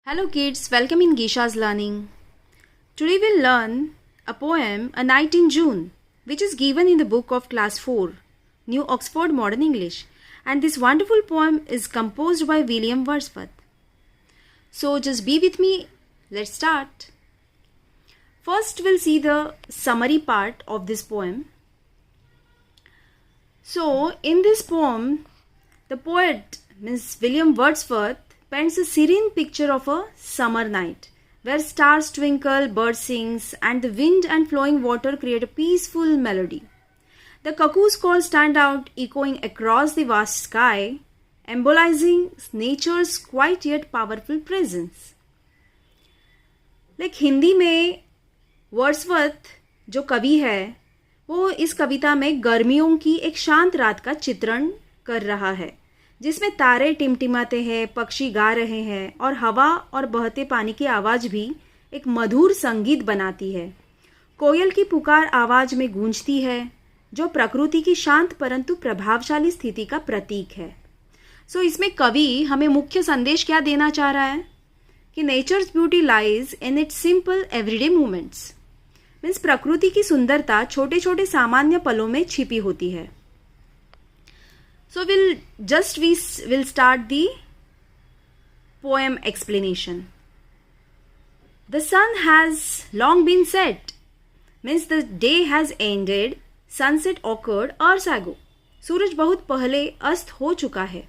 Hello kids, welcome in Geisha's Learning. Today we'll learn a poem, A Night in June, which is given in the book of Class 4, New Oxford Modern English. And this wonderful poem is composed by William Wordsworth. So just be with me, let's start. First we'll see the summary part of this poem. So in this poem, the poet, Miss William Wordsworth, paints a serene picture of a summer night where stars twinkle, birds sing, and the wind and flowing water create a peaceful melody. The cuckoo's call stand out, echoing across the vast sky, embolizing nature's quiet yet powerful presence. Hindi में Wordsworth जो कवि है वो इस कविता में गर्मियों की एक शांत रात का चित्रण कर रहा है, जिसमें तारे टिमटिमाते हैं, पक्षी गा रहे हैं और हवा और बहते पानी की आवाज़ भी एक मधुर संगीत बनाती है। कोयल की पुकार आवाज़ में गूंजती है, जो प्रकृति की शांत परंतु प्रभावशाली स्थिति का प्रतीक है। इसमें कवि हमें मुख्य संदेश क्या देना चाह रहा है कि nature's beauty lies in its simple everyday movements. Means प्रकृति की सुंदरता छोटे छोटे सामान्य पलों में छिपी होती है। So we'll start the poem explanation. The sun has long been set, means the day has ended. Sunset occurred hours ago. सूरज बहुत पहले अस्त हो चुका है.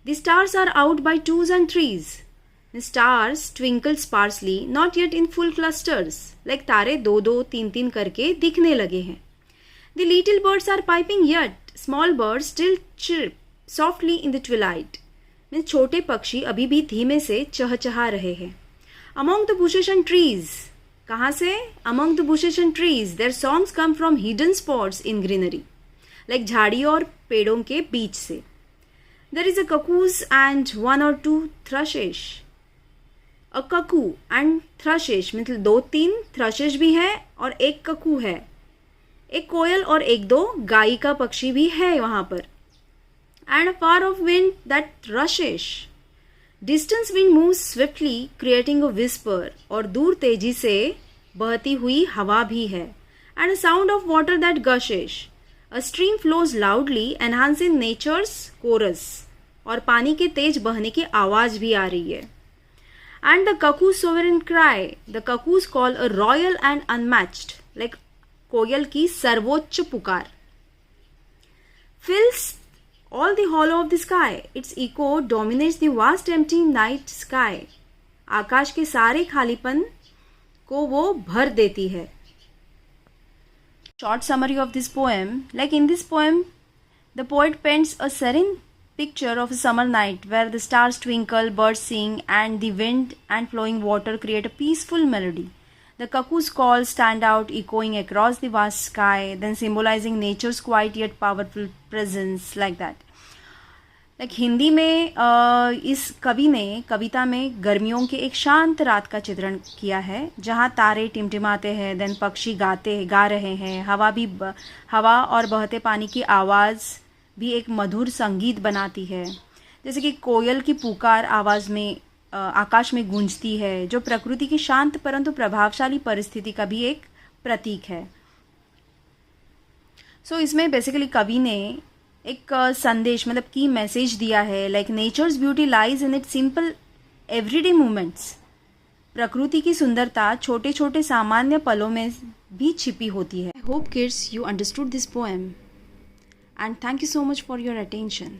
The stars are out by twos and threes. The stars twinkle sparsely, not yet in full clusters. Like तारे दो दो तीन तीन करके दिखने लगे हैं. The little birds are piping yet. Small birds still chirp softly in the twilight. Means छोटे पक्षी अभी भी धीमे से चहचहा रहे हैं. Among the bushes and trees. कहाँ से? Among the bushes and trees. Their songs come from hidden spots in greenery. Like झाड़ियों और पेड़ों के बीच से. There is a cuckoos and one or two thrushes. A cuckoo and thrushes मतलब दो तीन thrushes भी है और एक cuckoo है. एक कोयल और एक दो गाई का पक्षी भी है वहां पर. And far of wind that rushes. Distance wind moves swiftly creating a whisper. और दूर तेजी से बहती हुई हवा भी है. And a sound of water that gushes. A stream flows loudly enhancing nature's chorus. और पानी के तेज बहने की आवाज भी आ रही है. And the cuckoo sovereign cry. The cuckoo's call a royal and unmatched. Like कोयल की सर्वोच्च पुकार. Fills all the hollow of the sky. Its echo dominates the vast empty night sky. आकाश के सारे खालीपन को वो भर देती है. Short summary of this poem. Like in this poem, the poet paints a serene picture of a summer night where the stars twinkle, birds sing, and the wind and flowing water create a peaceful melody. The cuckoo's call stand out, echoing across the vast sky, then symbolizing nature's quiet yet powerful presence, like that. Hindi में इस कवि ने कविता में गर्मियों के एक शांत रात का चित्रण किया है, जहाँ तारे टिमटिमाते हैं, देन पक्षी गा रहे हैं, हवा और बहते पानी की आवाज़ भी एक मधुर संगीत बनाती है, जैसे कि कोयल की पुकार आवाज़ में आकाश में गूंजती है, जो प्रकृति की शांत परंतु प्रभावशाली परिस्थिति का भी एक प्रतीक है. इसमें बेसिकली कवि ने एक संदेश मतलब की मैसेज दिया है. Like nature's beauty lies in its simple everyday movements. प्रकृति की सुंदरता छोटे छोटे सामान्य पलों में भी छिपी होती है. I hope kids you understood this poem and thank you so much for your attention.